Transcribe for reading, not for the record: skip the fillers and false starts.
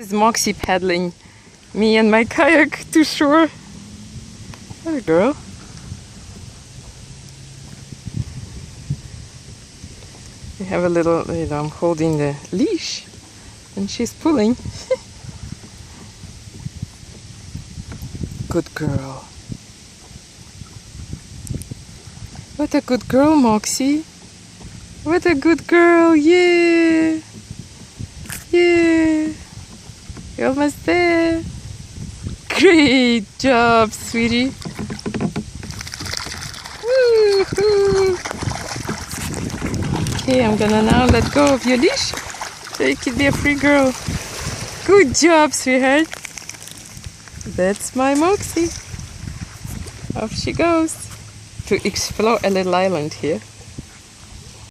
This is Moxie paddling me and my kayak to shore. There we go. We have a little, I'm holding the leash and she's pulling. Good girl. What a good girl, Moxie. What a good girl, yeah. Yeah. You're almost there. Great job, sweetie. Woo-hoo. Okay, I'm gonna now let go of your leash so you can be a free girl. Good job, sweetheart. That's my Moxie. Off she goes to explore a little island here.